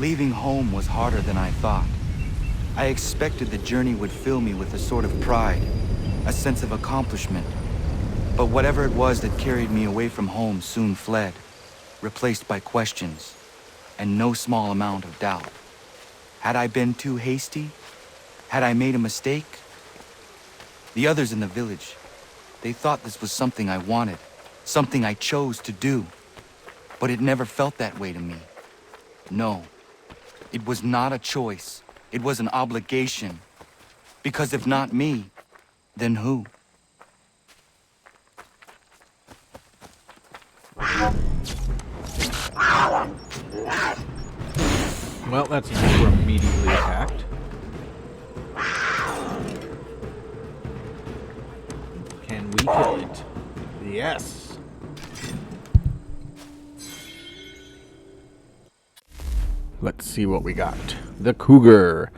Leaving home was harder than I thought. I expected the journey would fill me with a sort of pride, a sense of accomplishment. But whatever it was that carried me away from home soon fled, replaced by questions, and no small amount of doubt. Had I been too hasty? Had I made a mistake? The others in the village, they thought this was something I wanted, something I chose to do. But it never felt that way to me. No, it was not a choice. It was an obligation. Because if not me, then who? Well, that's nice. We're immediately attacked. Can we kill it? Yes. Let's see what we got. The cougar.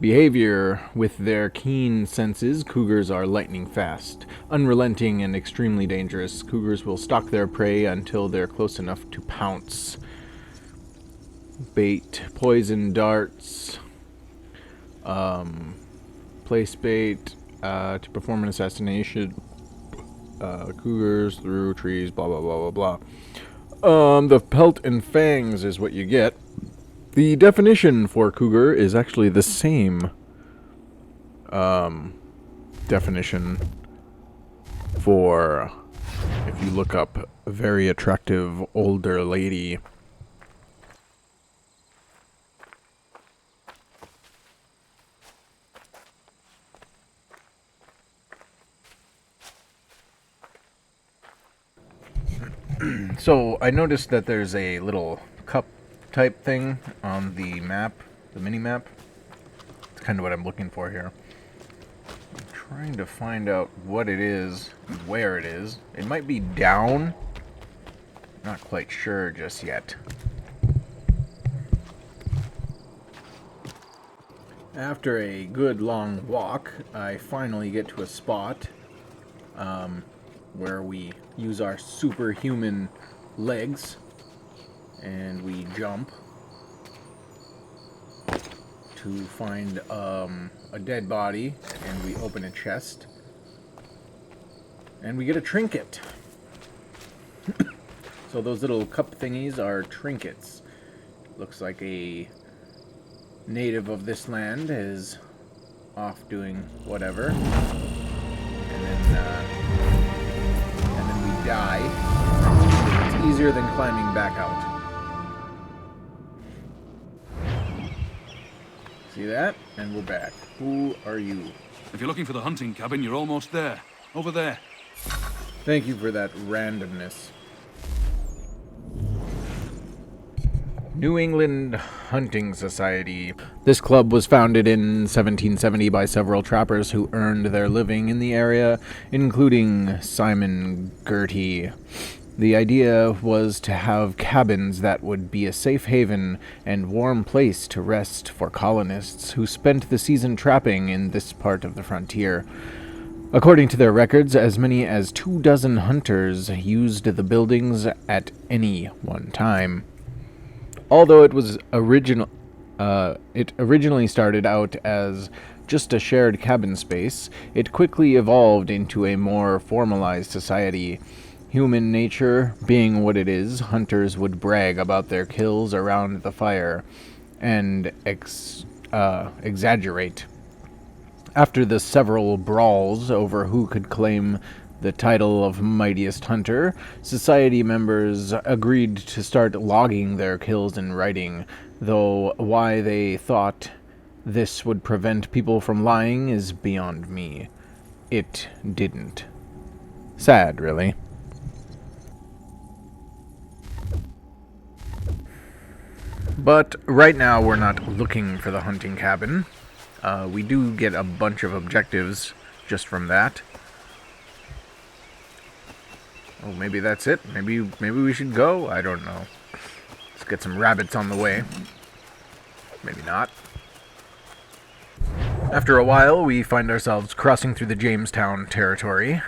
Behavior. With their keen senses, cougars are lightning fast, unrelenting, and extremely dangerous. Cougars will stalk their prey until they're close enough to pounce. Bait, poison darts, place bait to perform an assassination. Cougars through trees, blah blah blah blah blah. The pelt and fangs is what you get. The definition for cougar is actually the same definition for, if you look up, a very attractive older lady. So I noticed that there's a little cup type thing on the map, the mini map. It's kind of what I'm looking for here. I'm trying to find out what it is, where it is. It might be down. Not quite sure just yet. After a good long walk, I finally get to a spot where we use our superhuman legs and we jump to find a dead body, and we open a chest and we get a trinket. So those little cup thingies are trinkets. Looks like a native of this land is off doing whatever, and then we die. It's easier than climbing back out. See that? And we're back. Who are you? If you're looking for the hunting cabin, you're almost there. Over there. Thank you for that randomness. New England Hunting Society. This club was founded in 1770 by several trappers who earned their living in the area, including Simon Girty. The idea was to have cabins that would be a safe haven and warm place to rest for colonists who spent the season trapping in this part of the frontier. According to their records, as many as 24 hunters used the buildings at any one time. Although it originally started out as just a shared cabin space, it quickly evolved into a more formalized society. Human nature being what it is, hunters would brag about their kills around the fire and exaggerate. After the several brawls over who could claim the title of mightiest hunter, society members agreed to start logging their kills in writing, though why they thought this would prevent people from lying is beyond me. It didn't. Sad, really. But right now we're not looking for the hunting cabin. We do get a bunch of objectives just from that. Oh, maybe that's it. Maybe we should go. I don't know. Let's get some rabbits on the way. Maybe not. After a while, we find ourselves crossing through the Jamestown territory,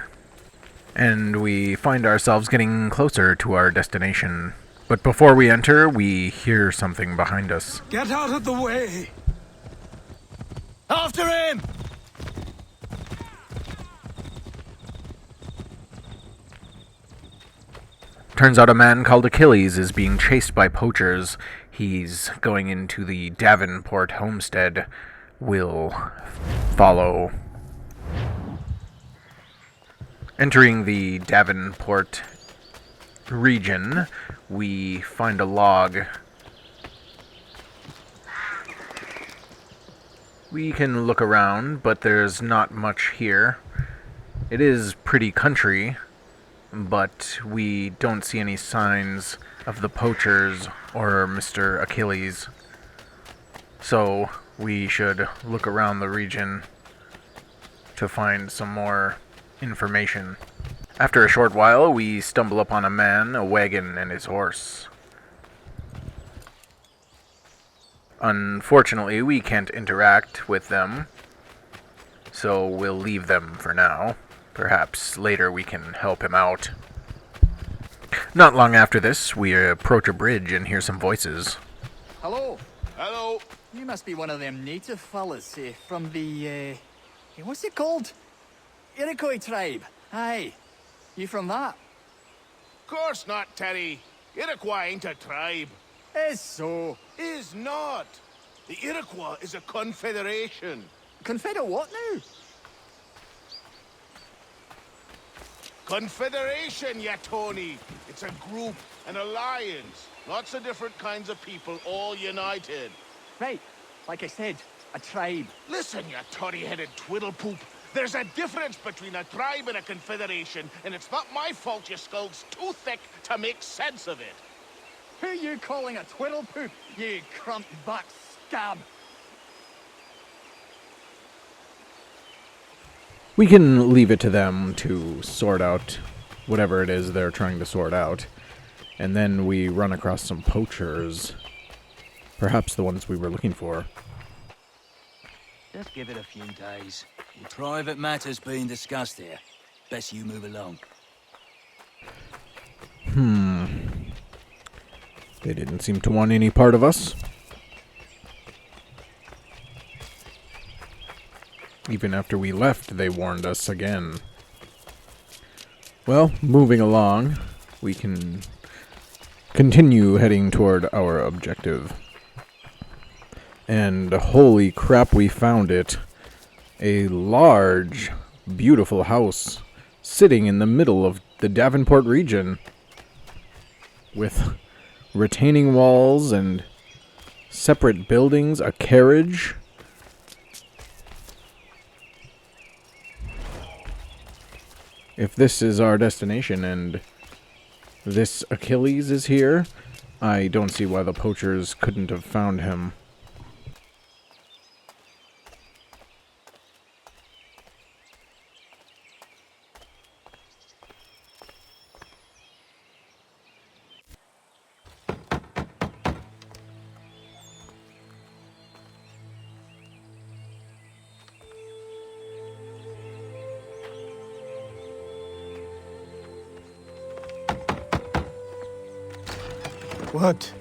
and we find ourselves getting closer to our destination. But before we enter, we hear something behind us. Get out of the way! After him! Turns out a man called Achilles is being chased by poachers. He's going into the Davenport homestead. We'll follow. Entering the Davenport region, we find a log. We can look around, but there's not much here. It is pretty country, but we don't see any signs of the poachers or Mr. Achilles. So we should look around the region to find some more information. After a short while, we stumble upon a man, a wagon, and his horse. Unfortunately, we can't interact with them, so we'll leave them for now. Perhaps later we can help him out. Not long after this, we approach a bridge and hear some voices. Hello. Hello. You must be one of them native fellas from the, what's it called? Iroquois tribe. Aye. You from that? Course not, Terry. Iroquois ain't a tribe. Is so. Is not. The Iroquois is a confederation. Confederate what now? Confederation, ya Tony. It's a group, an alliance. Lots of different kinds of people all united. Right. Like I said, a tribe. Listen, ya toddy-headed twiddlepoop. There's a difference between a tribe and a confederation, and it's not my fault your skull's too thick to make sense of it. Who you calling a twiddlepoop, you crump-butt scab? We can leave it to them to sort out whatever it is they're trying to sort out. And then we run across some poachers. Perhaps the ones we were looking for. Just give it a few days. Private matters being discussed here. Best you move along. They didn't seem to want any part of us. Even after we left, they warned us again. Well, moving along, we can continue heading toward our objective. And holy crap, we found it. A large, beautiful house sitting in the middle of the Davenport region with retaining walls and separate buildings, a carriage. If this is our destination and this Achilles is here, I don't see why the poachers couldn't have found him. What?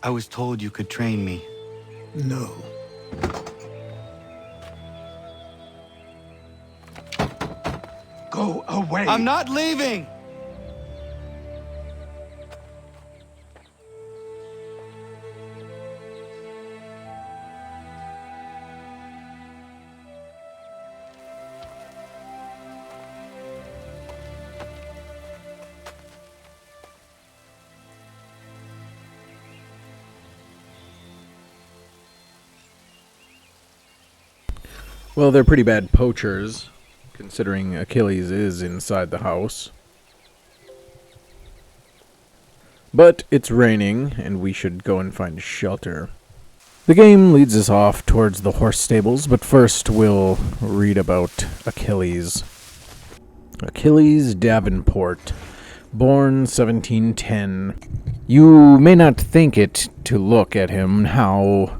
I was told you could train me. No. Go away! I'm not leaving! Well, they're pretty bad poachers, considering Achilles is inside the house. But it's raining, and we should go and find shelter. The game leads us off towards the horse stables, but first we'll read about Achilles. Achilles Davenport, born 1710. You may not think it to look at him how,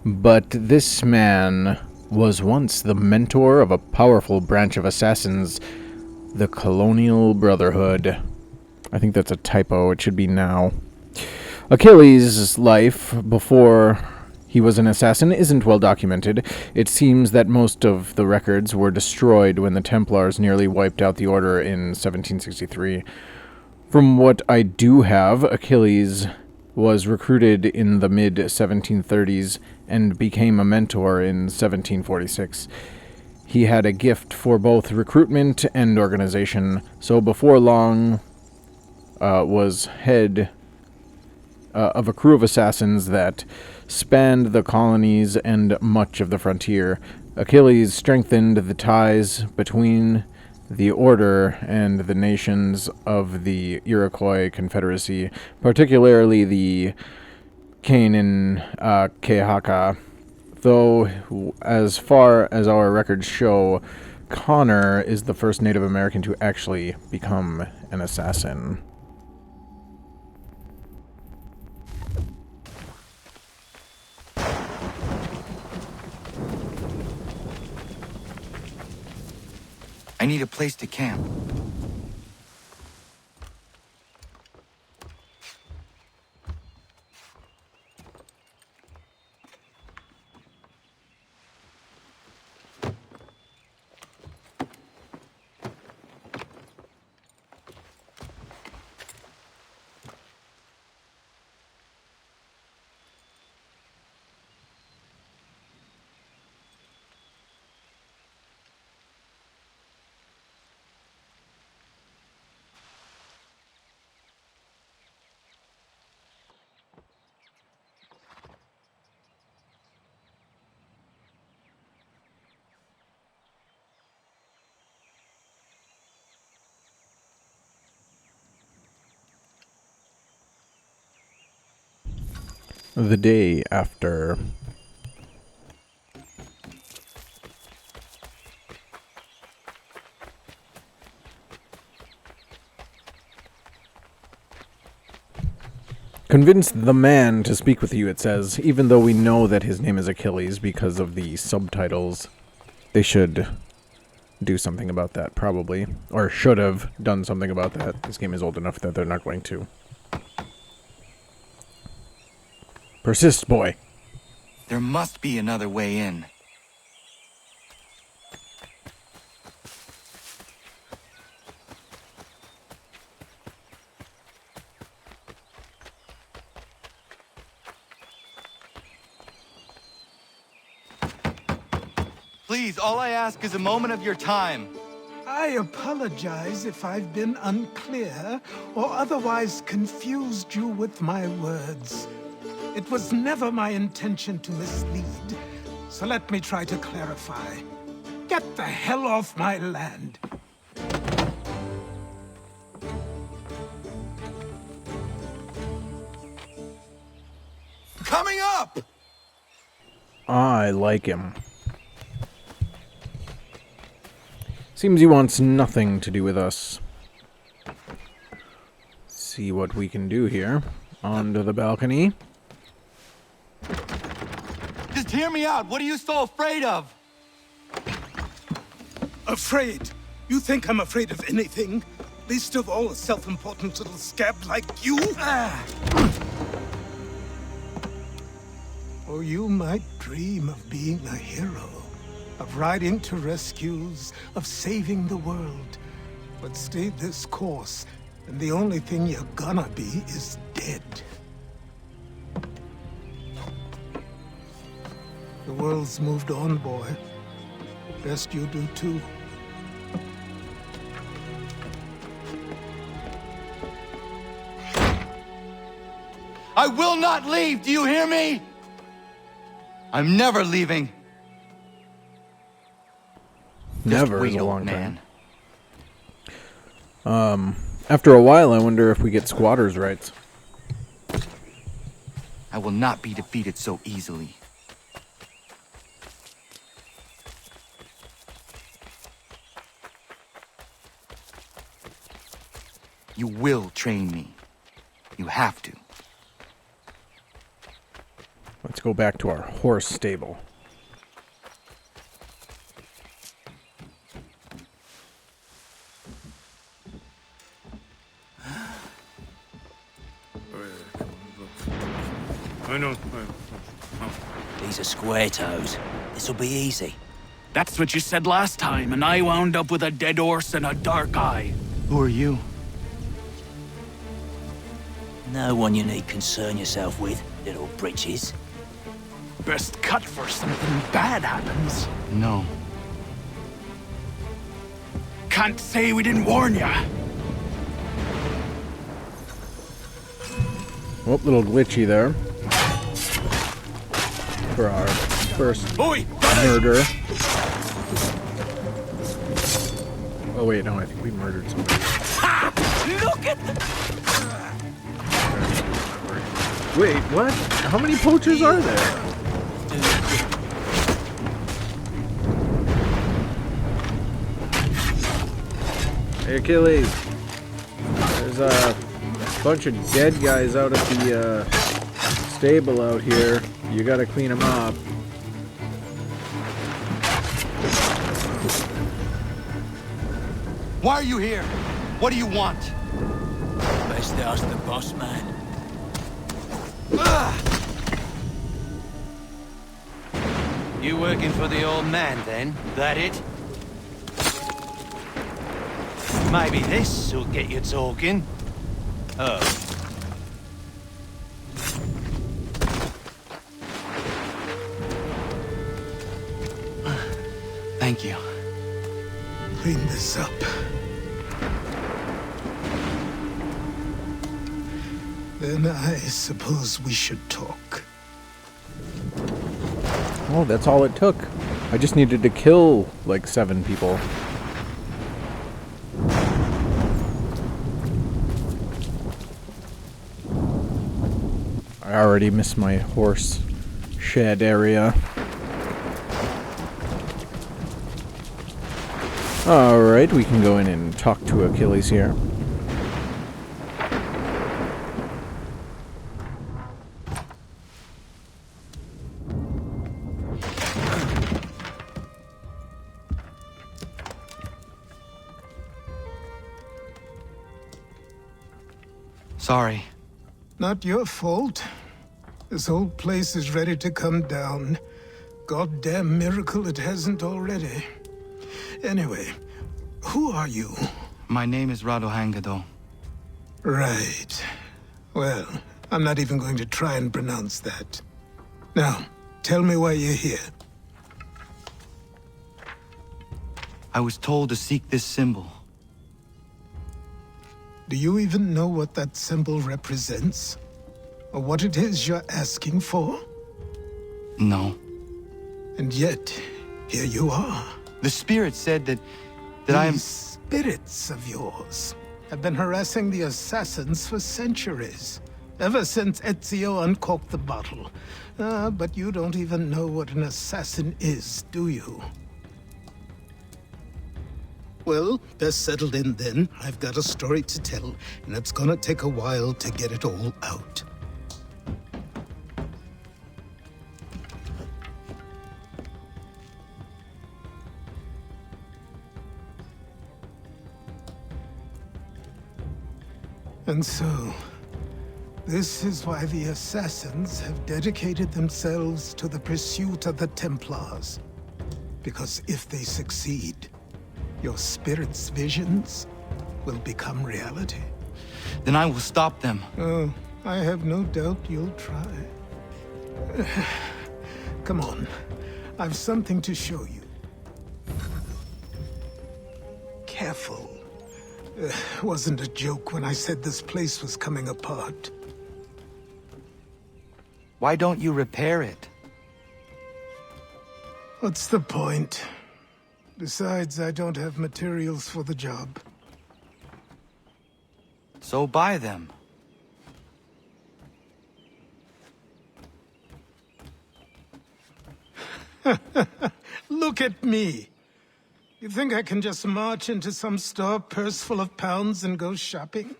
but this man was once the mentor of a powerful branch of assassins The Colonial Brotherhood. I think that's a typo. It should be now. Achilles' life before he was an assassin isn't well documented. It seems that most of the records were destroyed when the Templars nearly wiped out the order in 1763. From what I do have, Achilles was recruited in the mid-1730s and became a mentor in 1746. He had a gift for both recruitment and organization, so before long was head of a crew of assassins that spanned the colonies and much of the frontier. Achilles strengthened the ties between the order and the nations of the Iroquois Confederacy, particularly the Kehaka, though, as far as our records show, Connor is the first Native American to actually become an assassin. I need a place to camp. The day after. Convince the man to speak with you, it says, even though we know that his name is Achilles because of the subtitles. They should do something about that, probably. Or should have done something about that. This game is old enough that they're not going to. Persist, boy. There must be another way in. Please, all I ask is a moment of your time. I apologize if I've been unclear or otherwise confused you with my words. It was never my intention to mislead, so let me try to clarify. Get the hell off my land. Coming up! I like him. Seems he wants nothing to do with us. See what we can do here. Onto the balcony. Just hear me out. What are you so afraid of? Afraid? You think I'm afraid of anything? Least of all a self-important little scab like you? Or you might dream of being a hero. Of riding to rescues, of saving the world. But stay this course, and the only thing you're gonna be is dead. The world's moved on, boy. Best you do too. I will not leave. Do you hear me? I'm never leaving. Never wait, is a old long man. time. After a while, I wonder if we get squatters' rights. I will not be defeated so easily. You will train me. You have to. Let's go back to our horse stable. I know. These are square toes. This'll be easy. That's what you said last time, and I wound up with a dead horse and a dark eye. Who are you? No one you need concern yourself with, little britches. Best cut for something bad happens. No. Can't say we didn't warn ya. Oh, little glitchy there. For our first murder. Oh wait, no, I think we murdered somebody. Look at Wait, what? How many poachers are there? Hey, Achilles. There's a bunch of dead guys out at the stable out here. You gotta clean them up. Why are you here? What do you want? Best ask the boss man. You working for the old man, then? That it? Maybe this will get you talking. Oh. Thank you. Clean this up. Then I suppose we should talk. Oh, that's all it took. I just needed to kill like 7 people. I already missed my horse shed area. Alright, we can go in and talk to Achilles here. Sorry. Not your fault. This whole place is ready to come down. Goddamn miracle it hasn't already. Anyway, who are you? My name is Radohangado. Right. Well, I'm not even going to try and pronounce that. Now, tell me why you're here. I was told to seek this symbol. Do you even know what that symbol represents? Or what it is you're asking for? No. And yet, here you are. The spirit said that These spirits of yours have been harassing the assassins for centuries. Ever since Ezio uncorked the bottle. But you don't even know what an assassin is, do you? Well, best settled in then. I've got a story to tell, and it's gonna take a while to get it all out. And so, this is why the Assassins have dedicated themselves to the pursuit of the Templars. Because if they succeed, your spirit's visions will become reality. Then I will stop them. Oh, I have no doubt you'll try. Come on, I've something to show you. Careful. Wasn't a joke when I said this place was coming apart. Why don't you repair it? What's the point? Besides, I don't have materials for the job. So buy them. Look at me! You think I can just march into some store, purse full of pounds, and go shopping?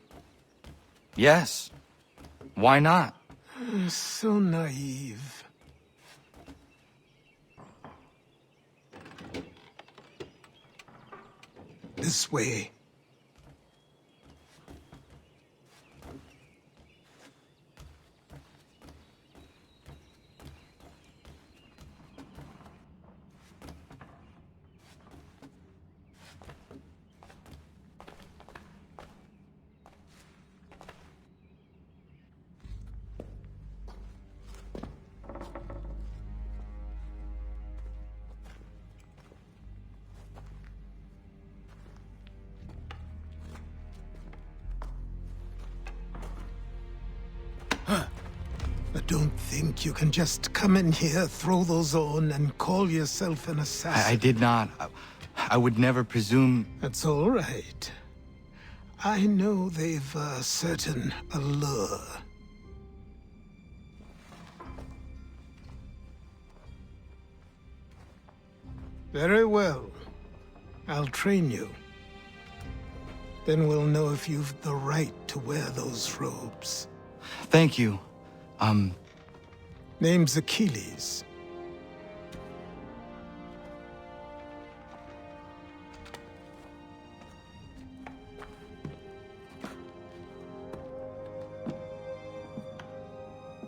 Yes. Why not? So naive. This way. I don't think you can just come in here, throw those on, and call yourself an assassin. I did not. I would never presume... That's all right. I know they've a certain allure. Very well. I'll train you. Then we'll know if you've the right to wear those robes. Thank you. Name's Achilles.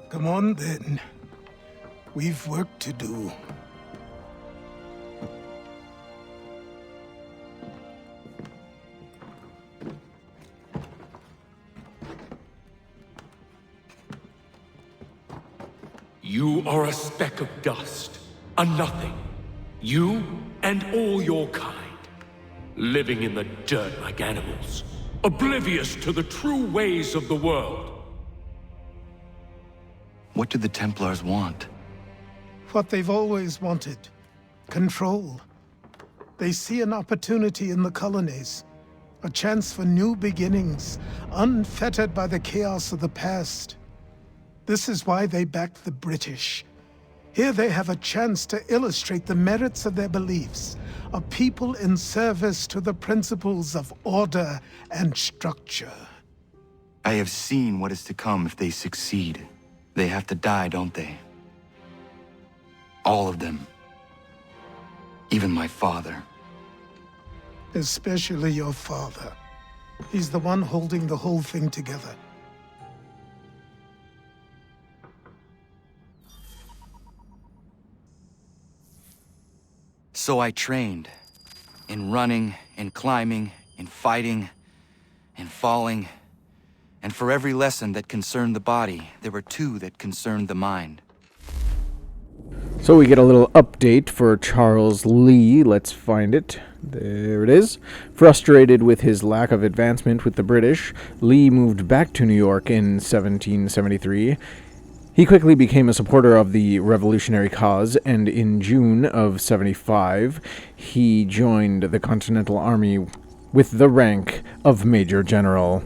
Come on, then. We've work to do. You are a speck of dust, a nothing. You and all your kind. Living in the dirt like animals, oblivious to the true ways of the world. What do the Templars want? What they've always wanted. Control. They see an opportunity in the colonies. A chance for new beginnings, unfettered by the chaos of the past. This is why they backed the British. Here they have a chance to illustrate the merits of their beliefs. A people in service to the principles of order and structure. I have seen what is to come if they succeed. They have to die, don't they? All of them. Even my father. Especially your father. He's the one holding the whole thing together. So I trained. In running, in climbing, in fighting, in falling. And for every lesson that concerned the body, there were two that concerned the mind. So we get a little update for Charles Lee. Let's find it. There it is. Frustrated with his lack of advancement with the British, Lee moved back to New York in 1773. He quickly became a supporter of the revolutionary cause, and in June of 75, he joined the Continental Army with the rank of Major General.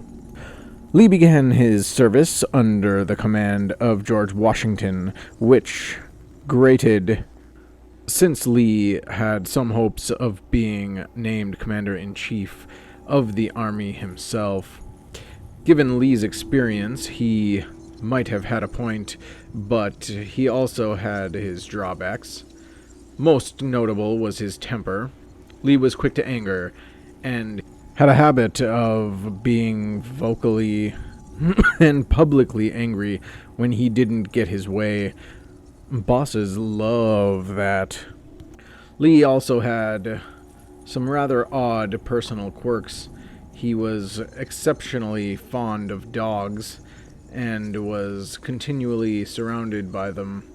Lee began his service under the command of George Washington, which grated since Lee had some hopes of being named Commander-in-Chief of the Army himself. Given Lee's experience, he might have had a point, but he also had his drawbacks. Most notable was his temper. Lee was quick to anger, and had a habit of being vocally and publicly angry when he didn't get his way. Bosses love that. Lee also had some rather odd personal quirks. He was exceptionally fond of dogs, and was continually surrounded by them.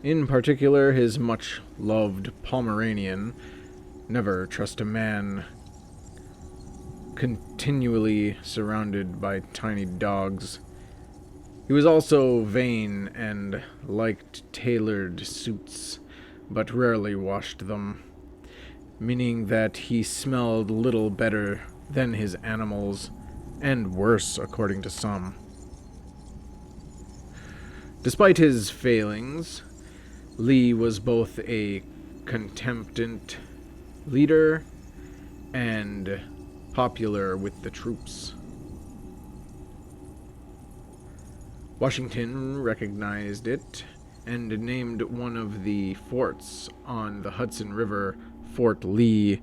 In particular, his much-loved Pomeranian. Never trust a man continually surrounded by tiny dogs. He was also vain and liked tailored suits, but rarely washed them, meaning that he smelled little better than his animals, and worse, according to some. Despite his failings, Lee was both a contemplative leader and popular with the troops. Washington recognized it and named one of the forts on the Hudson River Fort Lee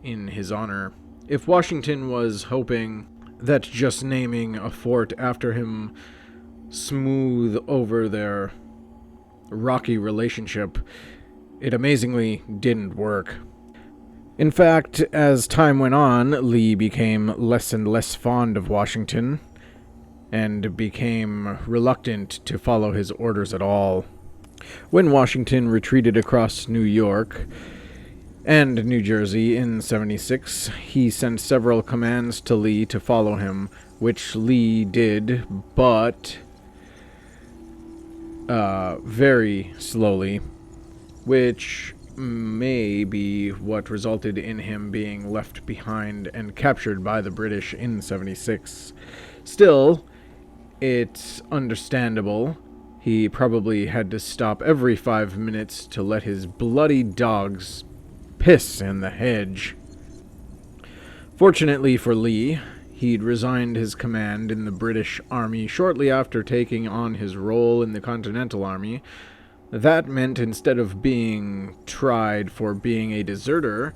in his honor. If Washington was hoping that just naming a fort after him smooth over their rocky relationship, it amazingly didn't work. In fact, as time went on, Lee became less and less fond of Washington, and became reluctant to follow his orders at all. When Washington retreated across New York and New Jersey in 76, he sent several commands to Lee to follow him, which Lee did, but very slowly, which may be what resulted in him being left behind and captured by the British in 76. Still, it's understandable. He probably had to stop every 5 minutes to let his bloody dogs piss in the hedge. Fortunately for Lee, he'd resigned his command in the British Army shortly after taking on his role in the Continental Army. That meant instead of being tried for being a deserter,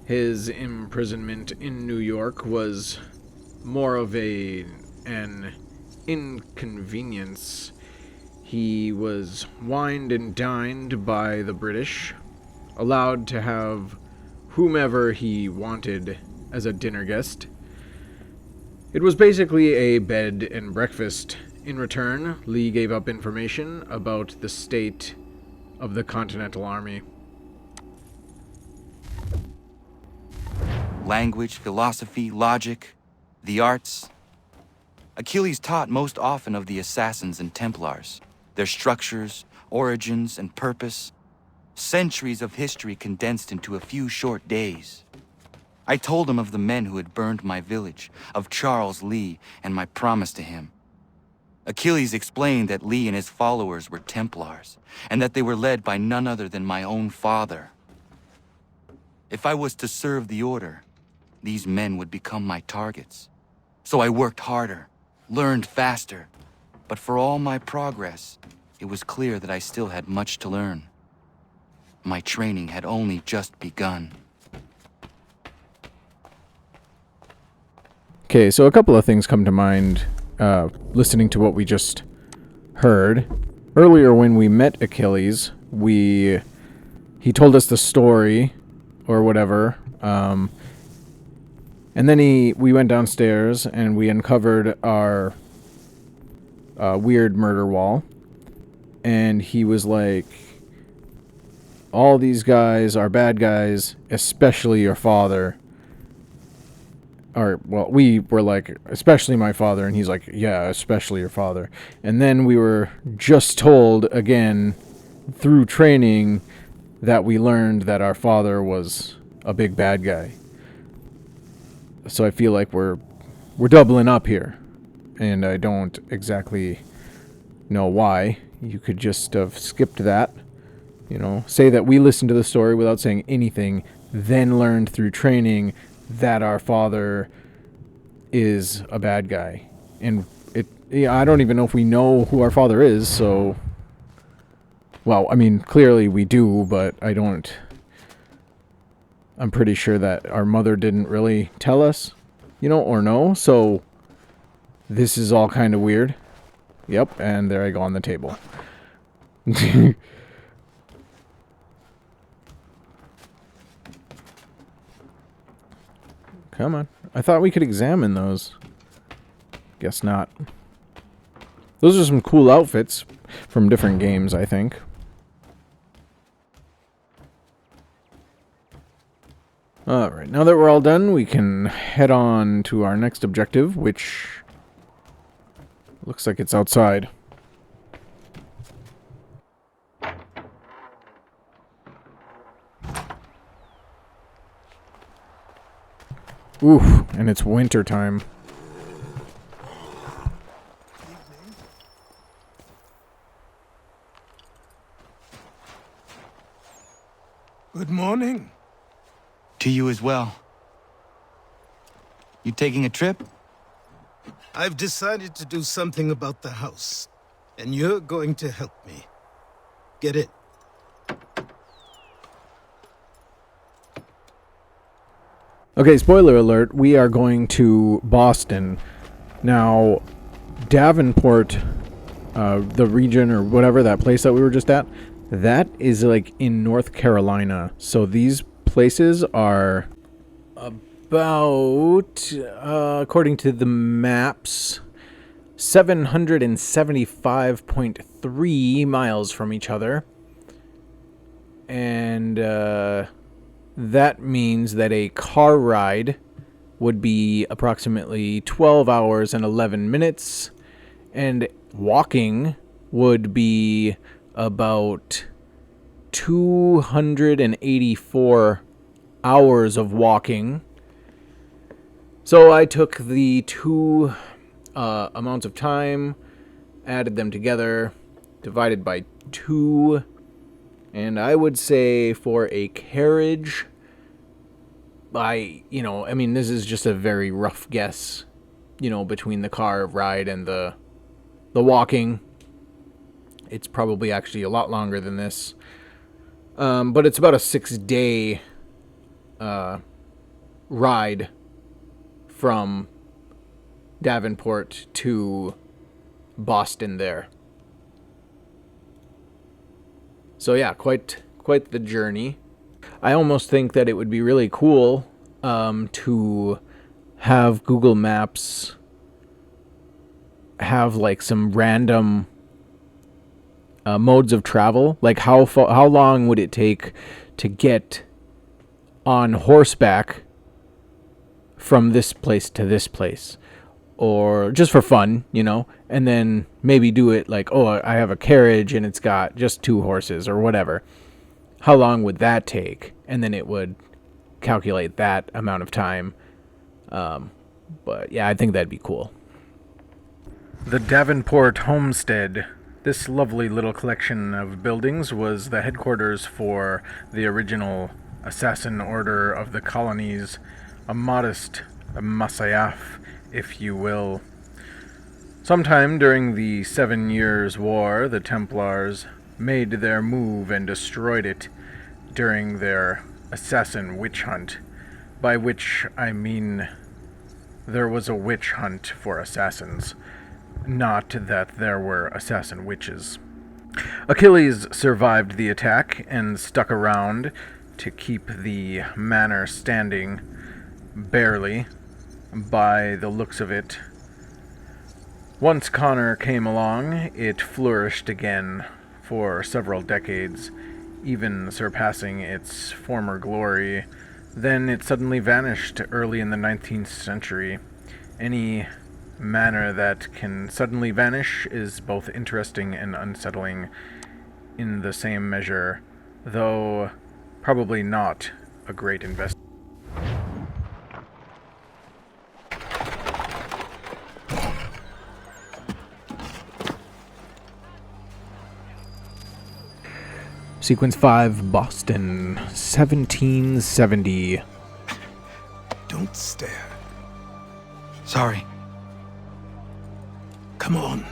his imprisonment in New York was more of an inconvenience. He was wined and dined by the British, allowed to have whomever he wanted as a dinner guest. It was basically a bed and breakfast. In return, Lee gave up information about the state of the Continental Army. Language, philosophy, logic, the arts. Achilles taught most often of the Assassins and Templars, their structures, origins, and purpose. Centuries of history condensed into a few short days. I told him of the men who had burned my village, of Charles Lee, and my promise to him. Achilles explained that Lee and his followers were Templars, and that they were led by none other than my own father. If I was to serve the order, these men would become my targets. So I worked harder, learned faster, but for all my progress, it was clear that I still had much to learn. My training had only just begun. Okay, so a couple of things come to mind listening to what we just heard. Earlier when we met Achilles, he told us the story or whatever, and then we went downstairs and we uncovered our weird murder wall, and he was like, all these guys are bad guys, especially your father. Or, well, we were like, especially my father, and he's like, yeah, especially your father. And then we were just told again through training that we learned that our father was a big bad guy. So I feel like we're doubling up here, and I don't exactly know why. You could just have skipped that, say that we listened to the story without saying anything, then learned through training that our father is a bad guy. And I don't even know if we know who our father is, so... Well, I mean, clearly we do, but I'm pretty sure that our mother didn't really tell us, or no, so this is all kind of weird. Yep, and there I go on the table. Come on. I thought we could examine those. Guess not. Those are some cool outfits from different games, I think. Alright, now that we're all done, we can head on to our next objective, which looks like it's outside. Oof, and it's winter time. Good morning. To you as well. You taking a trip? I've decided to do something about the house, and you're going to help me. Get it? Okay, spoiler alert, we are going to Boston. Now, Davenport, the region or whatever, that place that we were just at, that is like in North Carolina. So these places are about, according to the maps, 775.3 miles from each other. And, that means that a car ride would be approximately 12 hours and 11 minutes, and walking would be about 284 hours of walking. So I took the two amounts of time, added them together, divided by 2, and I would say for a carriage, this is just a very rough guess, between the car ride and the walking. It's probably actually a lot longer than this. But it's about a 6-day ride from Davenport to Boston there. So yeah, quite the journey. I almost think that it would be really cool to have Google Maps have like some random modes of travel. Like how long would it take to get on horseback from this place to this place? Or just for fun, and then maybe do it like, oh, I have a carriage and it's got just 2 horses or whatever. How long would that take? And then it would calculate that amount of time. But yeah, I think that'd be cool. The Davenport homestead. This lovely little collection of buildings was the headquarters for the original assassin order of the colonies, a modest masyaf, if you will. Sometime during the 7 Years' War, the Templars made their move and destroyed it during their assassin witch hunt, by which I mean there was a witch hunt for assassins. Not that there were assassin witches. Achilles survived the attack and stuck around to keep the manor standing, barely, by the looks of it. Once Connor came along, it flourished again for several decades, even surpassing its former glory. Then it suddenly vanished early in the 19th century. Any manner that can suddenly vanish is both interesting and unsettling in the same measure, though probably not a great investment. Sequence 5, Boston, 1770. Don't stare. Sorry. Come on.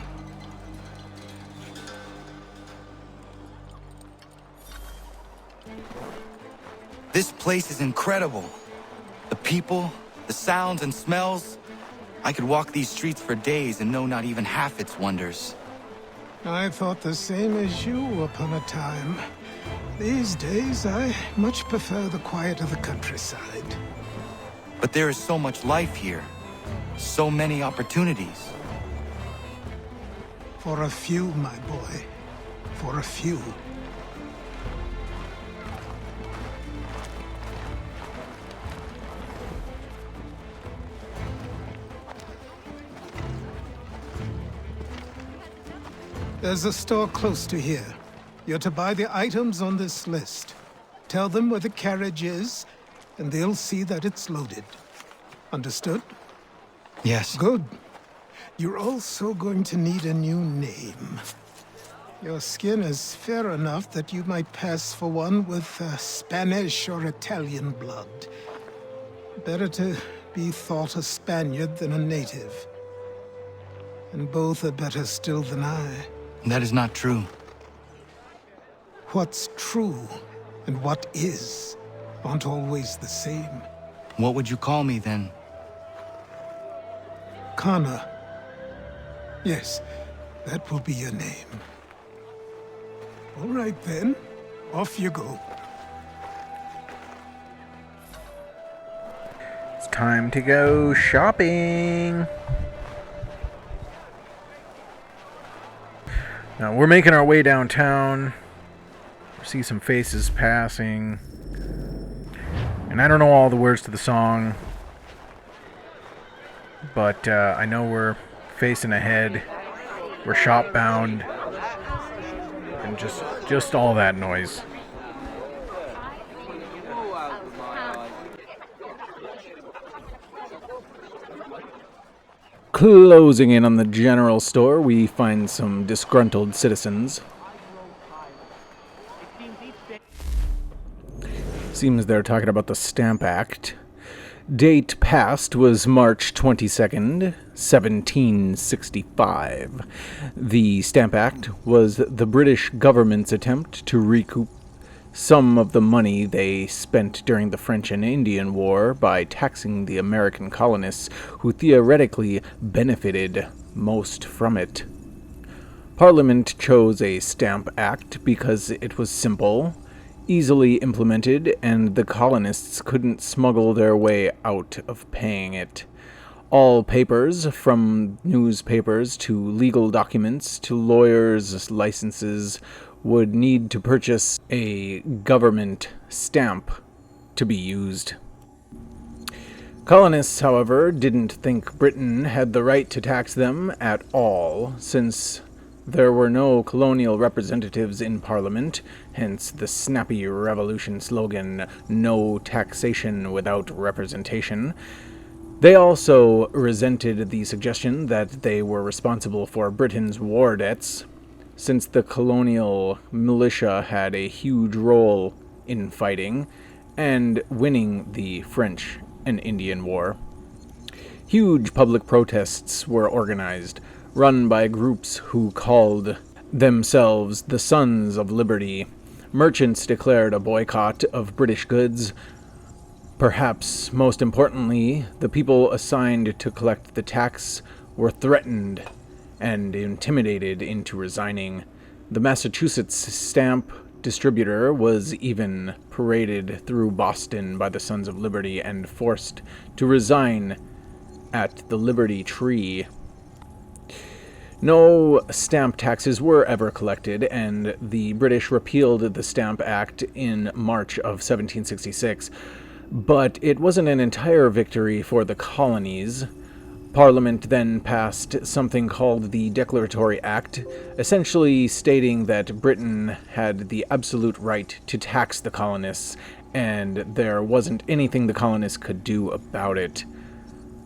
This place is incredible. The people, the sounds and smells. I could walk these streets for days and know not even half its wonders. I thought the same as you upon a time. These days, I much prefer the quiet of the countryside. But there is so much life here. So many opportunities. For a few, my boy. For a few. There's a store close to here. You're to buy the items on this list. Tell them where the carriage is, and they'll see that it's loaded. Understood? Yes. Good. You're also going to need a new name. Your skin is fair enough that you might pass for one with Spanish or Italian blood. Better to be thought a Spaniard than a native. And both are better still than I. That is not true. What's true and what is aren't always the same. What would you call me then? Connor. Yes, that will be your name. All right then, off you go. It's time to go shopping. Now we're making our way downtown. See some faces passing. And I don't know all the words to the song, but I know we're facing ahead. We're shop bound. And just all that noise. Closing in on the general store, we find some disgruntled citizens. Seems they're talking about the Stamp Act. Date passed was March 22nd, 1765. The Stamp Act was the British government's attempt to recoup some of the money they spent during the French and Indian War by taxing the American colonists who theoretically benefited most from it. Parliament chose a Stamp Act because it was simple, easily implemented, and the colonists couldn't smuggle their way out of paying it. All papers, from newspapers to legal documents to lawyers' licenses, would need to purchase a government stamp to be used. Colonists, however, didn't think Britain had the right to tax them at all, since there were no colonial representatives in Parliament, hence the snappy revolution slogan, "No taxation without representation." They also resented the suggestion that they were responsible for Britain's war debts, since the colonial militia had a huge role in fighting and winning the French and Indian War. Huge public protests were organized, run by groups who called themselves the Sons of Liberty. Merchants declared a boycott of British goods. Perhaps most importantly, the people assigned to collect the tax were threatened and intimidated into resigning. The Massachusetts stamp distributor was even paraded through Boston by the Sons of Liberty and forced to resign at the Liberty Tree. No stamp taxes were ever collected, and the British repealed the Stamp Act in March of 1766. But it wasn't an entire victory for the colonies. Parliament then passed something called the Declaratory Act, essentially stating that Britain had the absolute right to tax the colonists, and there wasn't anything the colonists could do about it.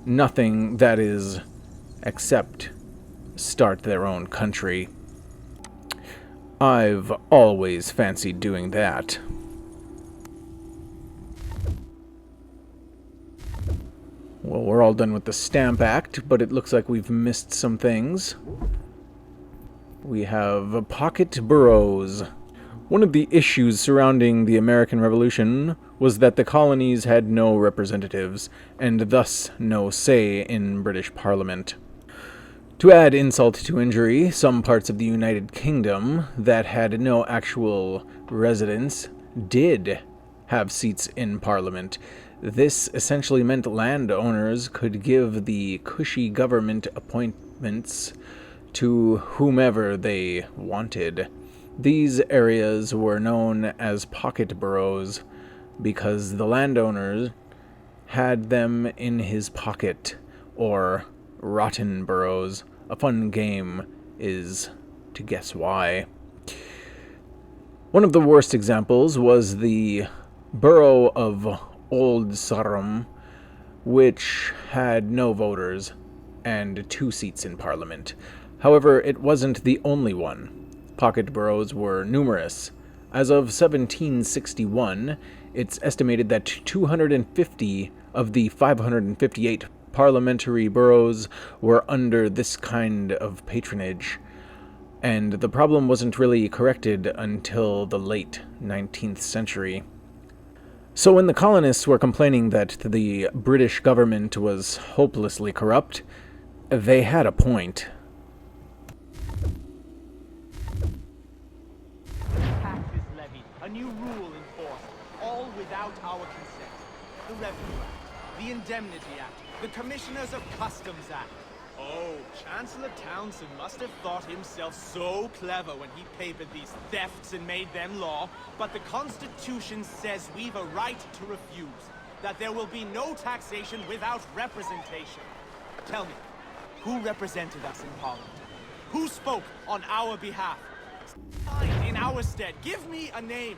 Nothing, that is, except start their own country. I've always fancied doing that. Well, we're all done with the Stamp Act, but it looks like we've missed some things. We have pocket boroughs. One of the issues surrounding the American Revolution was that the colonies had no representatives, and thus no say in British Parliament. To add insult to injury, some parts of the United Kingdom that had no actual residents did have seats in Parliament. This essentially meant landowners could give the cushy government appointments to whomever they wanted. These areas were known as pocket boroughs because the landowner had them in his pocket, or rotten boroughs. A fun game is to guess why. One of the worst examples was the borough of Old Sarum, which had no voters and 2 seats in Parliament. However, it wasn't the only one. Pocket boroughs were numerous. As of 1761, it's estimated that 250 of the 558 parliamentary boroughs were under this kind of patronage, and the problem wasn't really corrected until the late 19th century. So when the colonists were complaining that the British government was hopelessly corrupt, they had a point. Tax is levied, a new rule enforced, all without our consent. The Revenue Act, the Indemnity Act, the Commissioners of Customs Act. Oh, Chancellor Townsend must have thought himself so clever when he papered these thefts and made them law, but the Constitution says we've a right to refuse, that there will be no taxation without representation. Tell me, who represented us in Parliament? Who spoke on our behalf? Fine, in our stead. Give me a name.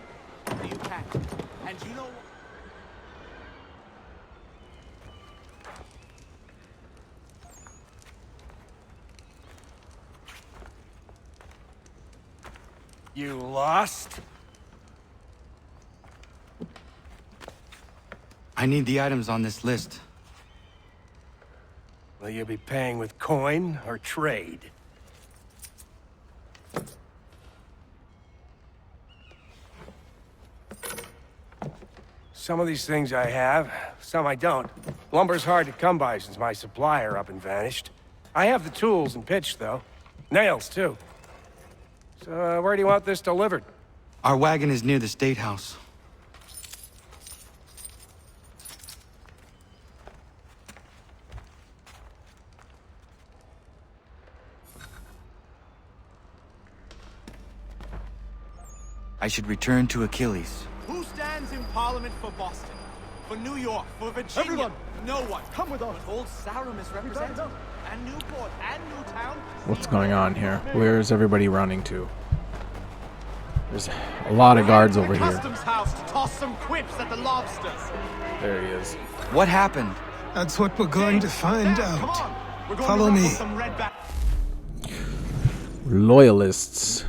You can. And you know what? You lost? I need the items on this list. Will you be paying with coin or trade? Some of these things I have, some I don't. Lumber's hard to come by since my supplier up and vanished. I have the tools and pitch, though. Nails, too. So, where do you want this delivered? Our wagon is near the State House. I should return to Achilles. Who stands in Parliament for Boston? For New York? For Virginia? Everyone! No one. Come with us. But Old Sarum is represented. And Newport and Newtown. What's going on here? Where's everybody running to? There's a lot of guards over here. Customs house to toss some quips at the lobsters. There he is. What happened? That's what we're going to find Dad, come out. on. We're going Follow to me. ruffle some redback. Loyalists.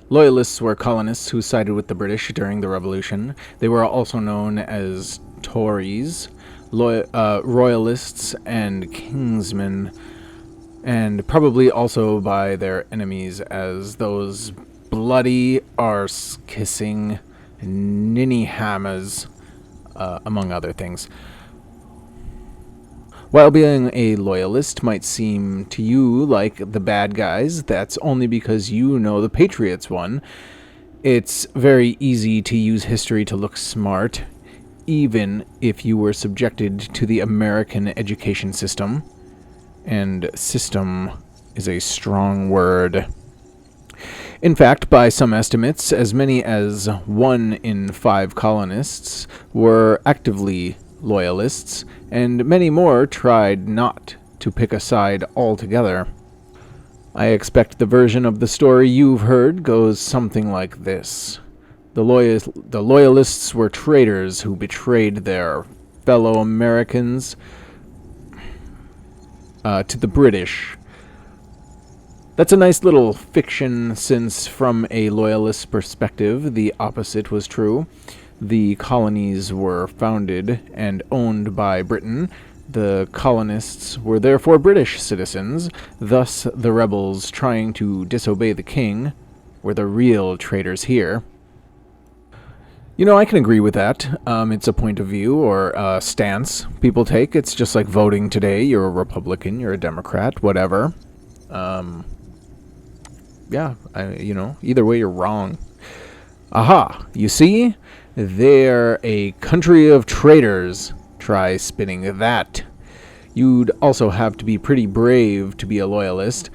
Loyalists were colonists who sided with the British during the Revolution. They were also known as Tories, Royalists, and Kingsmen, and probably also by their enemies as those bloody, arse-kissing ninny-hammers, among other things. While being a loyalist might seem to you like the bad guys, that's only because you know the Patriots won. It's very easy to use history to look smart, even if you were subjected to the American education system. And system is a strong word. In fact, by some estimates, as many as 1 in 5 colonists were actively loyalists, and many more tried not to pick a side altogether. I expect the version of the story you've heard goes something like this. The loyalists were traitors who betrayed their fellow Americans to the British. That's a nice little fiction, since from a loyalist perspective, the opposite was true. The colonies were founded and owned by Britain. The colonists were therefore British citizens. Thus, the rebels trying to disobey the king were the real traitors here. You know, I can agree with that. It's a point of view or a stance people take. It's just like voting today. You're a Republican, you're a Democrat, whatever. Yeah, either way you're wrong. Aha, you see? They're a country of traitors. Try spinning that. You'd also have to be pretty brave to be a loyalist,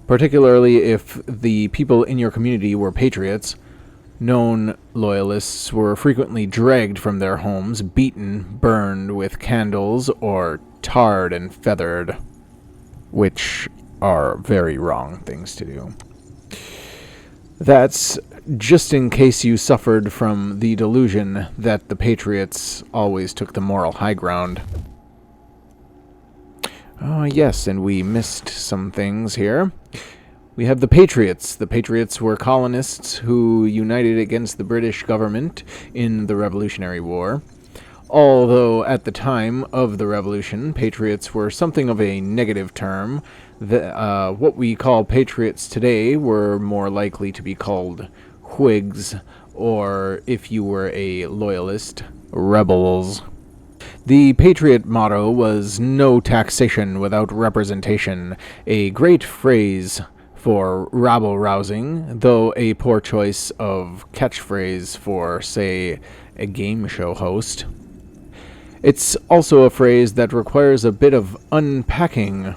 particularly if the people in your community were patriots. Known loyalists were frequently dragged from their homes, beaten, burned with candles, or tarred and feathered, which are very wrong things to do. That's just in case you suffered from the delusion that the Patriots always took the moral high ground. Oh, yes, and we missed some things here. We have the Patriots. The Patriots were colonists who united against the British government in the Revolutionary War. Although at the time of the Revolution, Patriots were something of a negative term, what we call patriots today were more likely to be called Whigs, or if you were a loyalist, rebels. The patriot motto was "No taxation without representation," a great phrase for rabble-rousing, though a poor choice of catchphrase for, say, a game show host. It's also a phrase that requires a bit of unpacking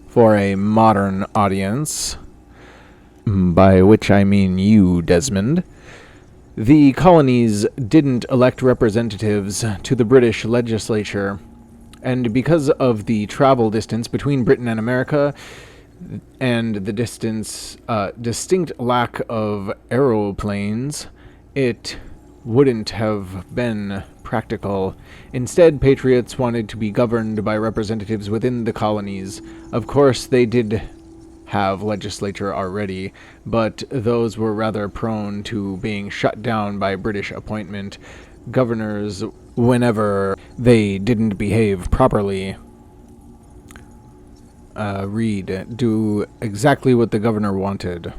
for a modern audience, by which I mean you, Desmond. The colonies didn't elect representatives to the British legislature, and because of the travel distance between Britain and America, and the distinct lack of aeroplanes, it wouldn't have been practical. Instead, patriots wanted to be governed by representatives within the colonies. Of course, they did have legislature already, but those were rather prone to being shut down by British appointment governors whenever they didn't behave properly. Read. Do exactly what the governor wanted.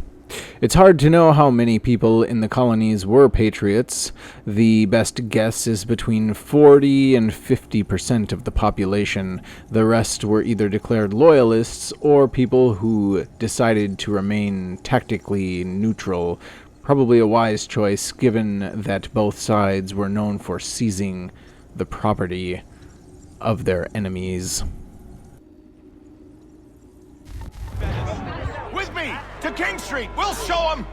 It's hard to know how many people in the colonies were patriots. The best guess is between 40 and 50% of the population. The rest were either declared loyalists or people who decided to remain tactically neutral. Probably a wise choice, given that both sides were known for seizing the property of their enemies. With me! To King Street! We'll show them!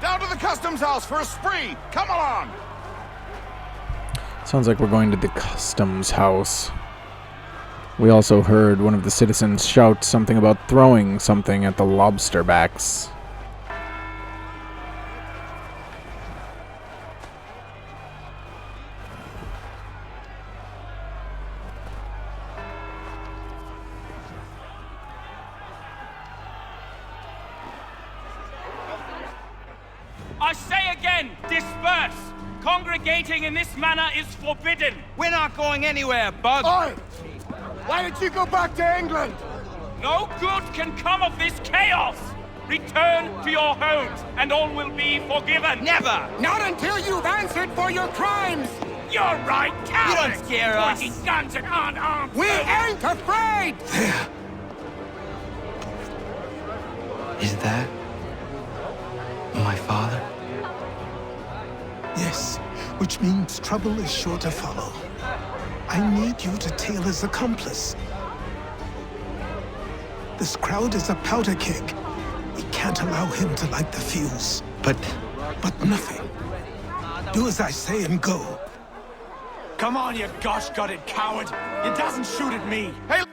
Down to the customs house for a spree! Come along! Sounds like we're going to the customs house. We also heard one of the citizens shout something about throwing something at the lobsterbacks. I say again, disperse! Congregating in this manner is forbidden! We're not going anywhere, Bug! Oi! Why did you go back to England? No good can come of this chaos! Return to your homes, and all will be forgiven! Never! Not until you've answered for your crimes! You're right, cowards! You don't scare us! Pointing guns at unarmed We ain't afraid! There. Is that my father? Yes, which means trouble is sure to follow. I need you to tail his accomplice. This crowd is a powder keg. We can't allow him to light the fuse. But nothing. Do as I say and go. Come on, you gosh-gutted coward! It doesn't shoot at me! Hey!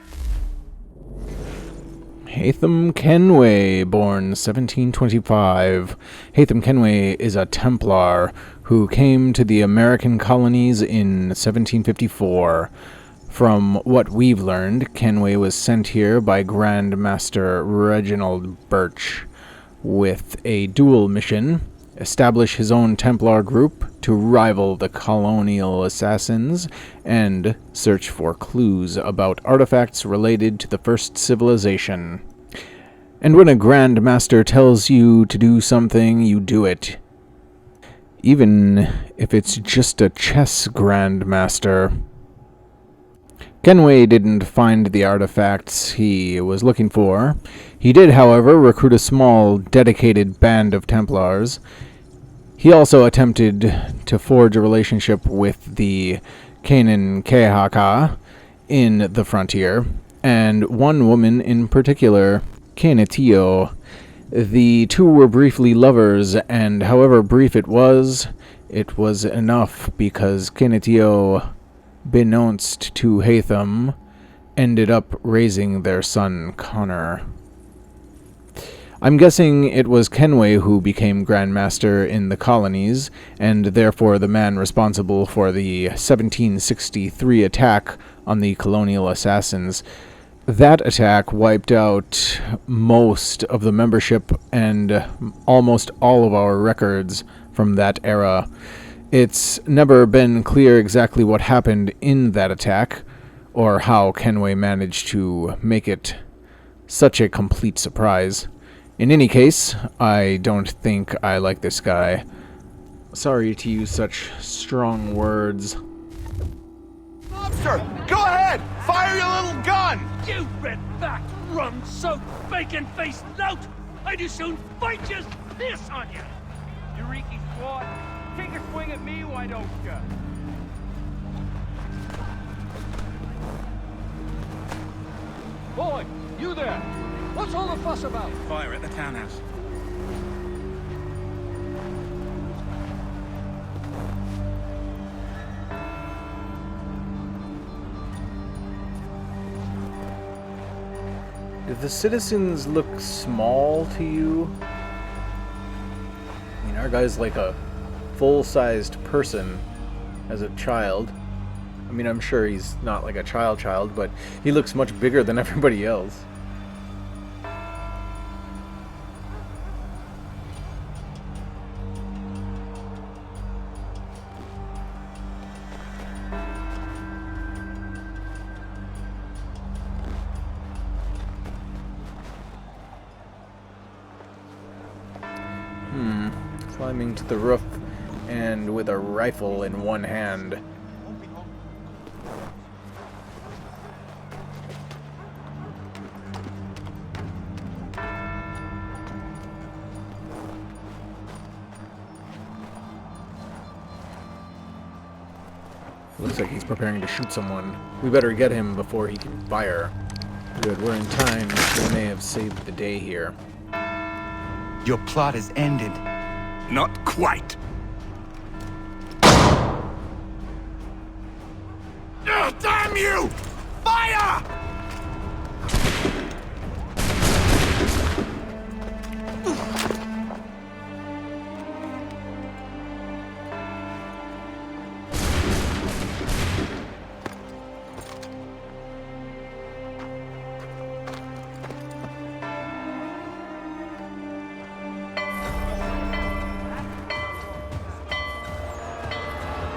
Haytham Kenway, born 1725. Haytham Kenway is a Templar who came to the American colonies in 1754. From what we've learned, Kenway was sent here by Grand Master Reginald Birch with a dual mission: establish his own Templar group to rival the colonial assassins, and search for clues about artifacts related to the first civilization. And when a Grand Master tells you to do something, you do it. Even if it's just a chess Grand Master. Kenway didn't find the artifacts he was looking for. He did, however, recruit a small, dedicated band of Templars. He also attempted to forge a relationship with the Kanan Kehaka in the frontier, and one woman in particular, Kanatio. The two were briefly lovers, and however brief it was enough because Kanatio, beknownst to Haytham, ended up raising their son Connor. I'm guessing it was Kenway who became Grand Master in the colonies, and therefore the man responsible for the 1763 attack on the colonial assassins. That attack wiped out most of the membership and almost all of our records from that era. It's never been clear exactly what happened in that attack, or how Kenway managed to make it such a complete surprise. In any case, I don't think I like this guy. Sorry to use such strong words. Lobster! Go ahead! Fire your little gun! You red-backed, rum-soaked, bacon-faced lout! I'd as soon fight just piss on you! Eureka squad, take a swing at me, why don't you? Boy, you there! What's all the fuss about? Fire at the townhouse. Do the citizens look small to you? I mean, our guy's like a full-sized person as a child. I mean, I'm sure he's not like a child, but he looks much bigger than everybody else. Climbing to the roof and with a rifle in one hand. Looks like he's preparing to shoot someone. We better get him before he can fire. Good, we're in time. We may have saved the day here. Your plot is ended. Not quite. Damn you! Fire!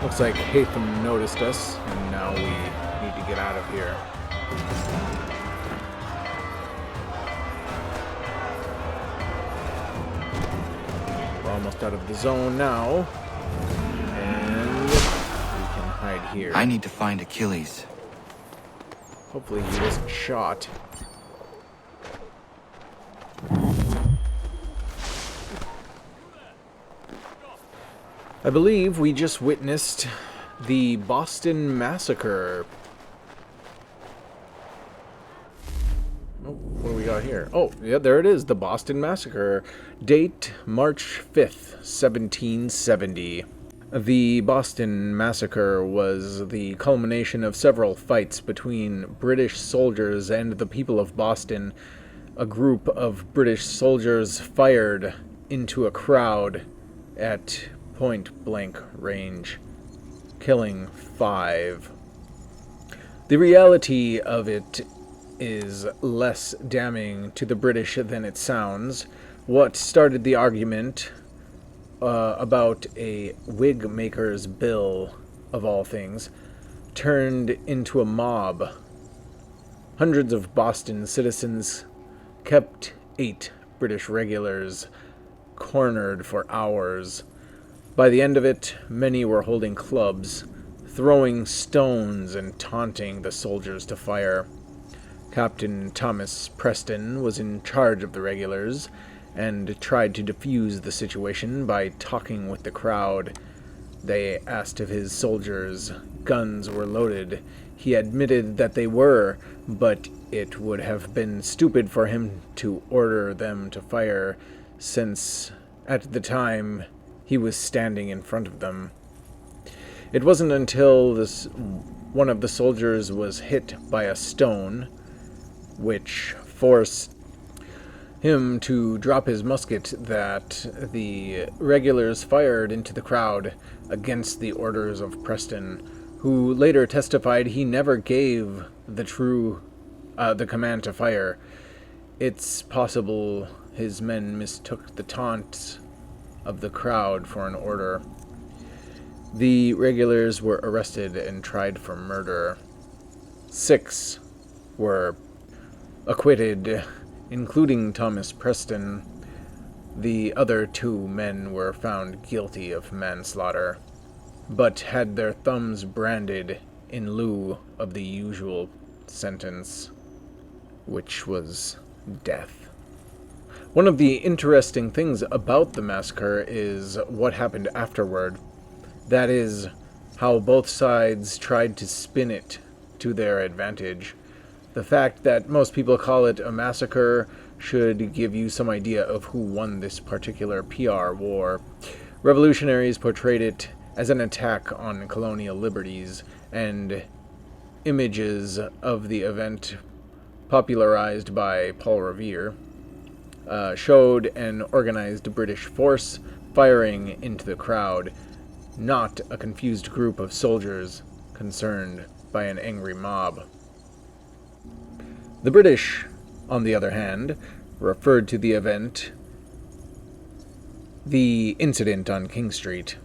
Looks like Hatham noticed us, and now we need to get out of here. We're almost out of the zone now, and we can hide here. I need to find Achilles. Hopefully he wasn't shot. I believe we just witnessed the Boston Massacre. Oh, what do we got here? Oh, yeah, there it is. The Boston Massacre. Date, March 5th, 1770. The Boston Massacre was the culmination of several fights between British soldiers and the people of Boston. A group of British soldiers fired into a crowd at point-blank range, killing 5. The reality of it is less damning to the British than it sounds. What started the argument about a wig maker's bill, of all things, turned into a mob. Hundreds of Boston citizens kept 8 British regulars cornered for hours. By the end of it, many were holding clubs, throwing stones and taunting the soldiers to fire. Captain Thomas Preston was in charge of the regulars and tried to defuse the situation by talking with the crowd. They asked if his soldiers' guns were loaded. He admitted that they were, but it would have been stupid for him to order them to fire, since at the time he was standing in front of them. It wasn't until one of the soldiers was hit by a stone, which forced him to drop his musket, that the regulars fired into the crowd against the orders of Preston, who later testified he never gave the command to fire. It's possible his men mistook the taunts of the crowd for an order. The regulars were arrested and tried for murder. 6 were acquitted, including Thomas Preston. The other 2 men were found guilty of manslaughter, but had their thumbs branded in lieu of the usual sentence, which was death. One of the interesting things about the massacre is what happened afterward. That is, how both sides tried to spin it to their advantage. The fact that most people call it a massacre should give you some idea of who won this particular PR war. Revolutionaries portrayed it as an attack on colonial liberties, and images of the event popularized by Paul Revere, showed an organized British force firing into the crowd, not a confused group of soldiers concerned by an angry mob. The British, on the other hand, referred to the event, the incident on King Street.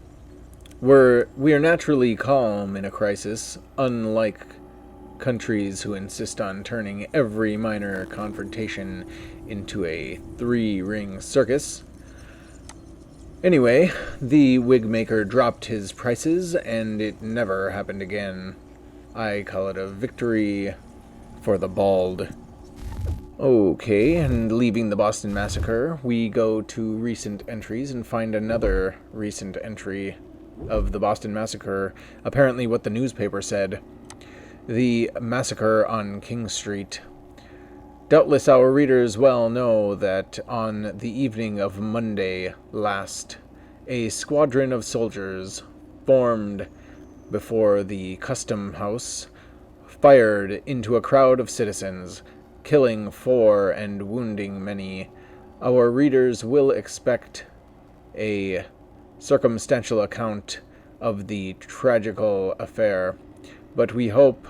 We are naturally calm in a crisis, unlike countries who insist on turning every minor confrontation into a three-ring circus. Anyway, the wig maker dropped his prices, and it never happened again. I call it a victory for the bald. Okay, and leaving the Boston Massacre, we go to recent entries and find another recent entry of the Boston Massacre. Apparently what the newspaper said. The massacre on King Street. Doubtless our readers well know that on the evening of Monday last, a squadron of soldiers formed before the Custom House fired into a crowd of citizens, killing 4 and wounding many. Our readers will expect a circumstantial account of the tragical affair, but we hope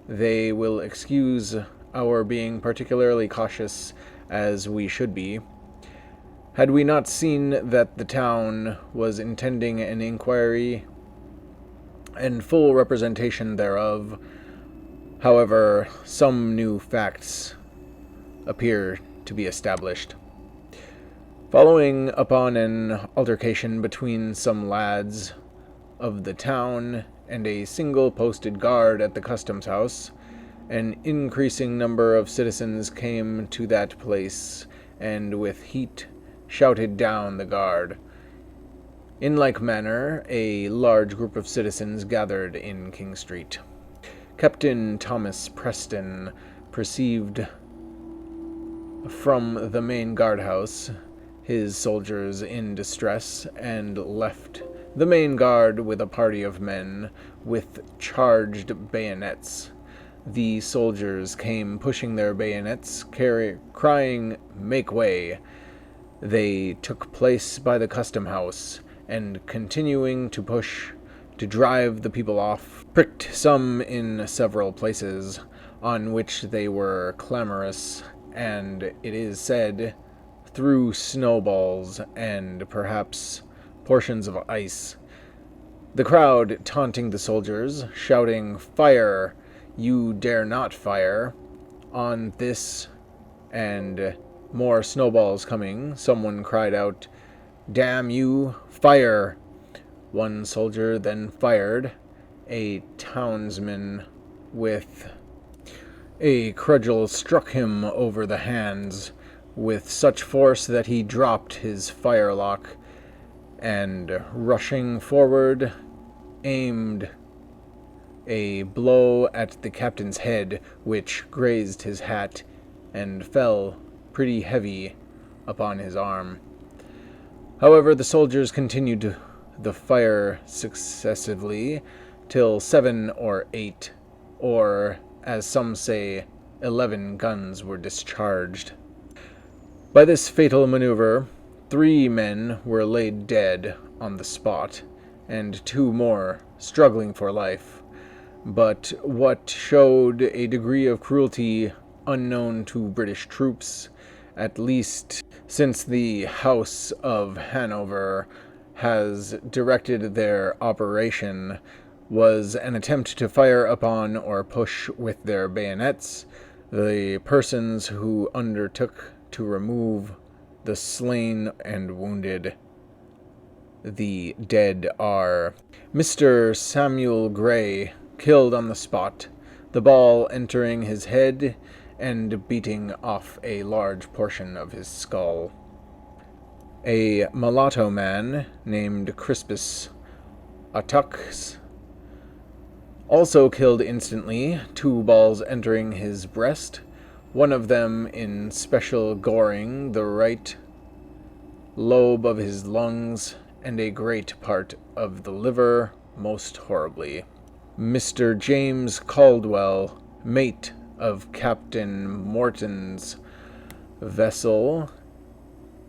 they will excuse our being particularly cautious, as we should be. Had we not seen that the town was intending an inquiry and full representation thereof, however, some new facts appear to be established. Following upon an altercation between some lads of the town and a single posted guard at the customs house, an increasing number of citizens came to that place and with heat shouted down the guard. In like manner, a large group of citizens gathered in King Street. Captain Thomas Preston perceived from the main guardhouse his soldiers in distress, and left the main guard with a party of men with charged bayonets. The soldiers came pushing their bayonets, crying, "Make way!" They took place by the custom house, and continuing to push, to drive the people off, pricked some in several places, on which they were clamorous, and, it is said, threw snowballs and perhaps portions of ice. The crowd taunting the soldiers, shouting, "Fire! You dare not fire!" On this, and more snowballs coming, someone cried out, "Damn you! Fire!" One soldier then fired. A townsman with a cudgel struck him over the hands with such force that he dropped his firelock, and, rushing forward, aimed a blow at the captain's head, which grazed his hat and fell pretty heavy upon his arm. However, the soldiers continued the fire successively till 7 or 8, or, as some say, 11 guns were discharged. By this fatal maneuver, 3 men were laid dead on the spot, and 2 more struggling for life, but what showed a degree of cruelty unknown to British troops, at least since the House of Hanover has directed their operation, was an attempt to fire upon or push with their bayonets the persons who undertook to remove the slain and wounded. The dead are Mr. Samuel Gray, killed on the spot, the ball entering his head and beating off a large portion of his skull. A mulatto man named Crispus Attucks, also killed instantly, 2 balls entering his breast, one of them in special goring the right lobe of his lungs, and a great part of the liver most horribly. Mr. James Caldwell, mate of Captain Morton's vessel,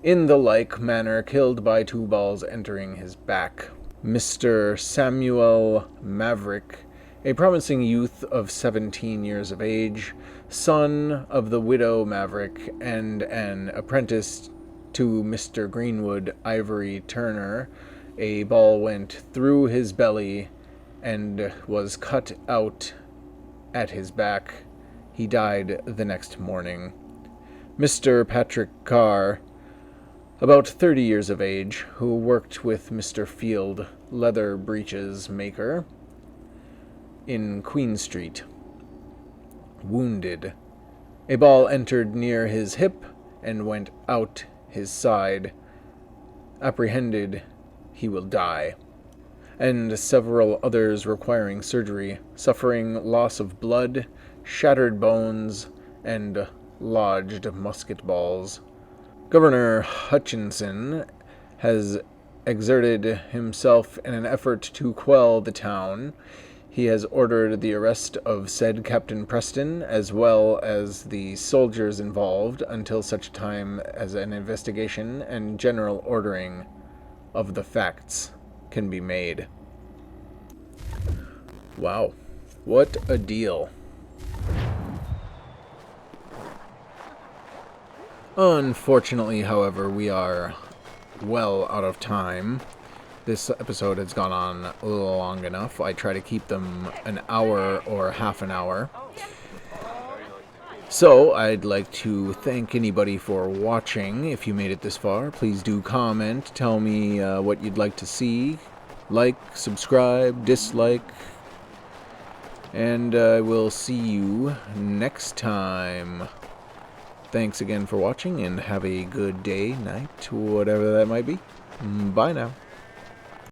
in the like manner killed by 2 balls entering his back. Mr. Samuel Maverick, a promising youth of 17 years of age, son of the widow Maverick and an apprentice to Mr. Greenwood Ivory Turner, a ball went through his belly and was cut out at his back. He died the next morning. Mr. Patrick Carr, about 30 years of age, who worked with Mr. Field, leather breeches maker, in Queen Street, wounded. A ball entered near his hip and went out his side. Apprehended, he will die. And several others requiring surgery, suffering loss of blood, shattered bones, and lodged musket balls. Governor Hutchinson has exerted himself in an effort to quell the town. He has ordered the arrest of said Captain Preston, as well as the soldiers involved, until such time as an investigation and general ordering of the facts can be made. Wow, what a deal. Unfortunately, however, we are well out of time. This episode has gone on a little long enough. I try to keep them an hour or half an hour. So, I'd like to thank anybody for watching. If you made it this far, please do comment. Tell me what you'd like to see. Like, subscribe, dislike. And I will see you next time. Thanks again for watching, and have a good day, night, whatever that might be. Bye now.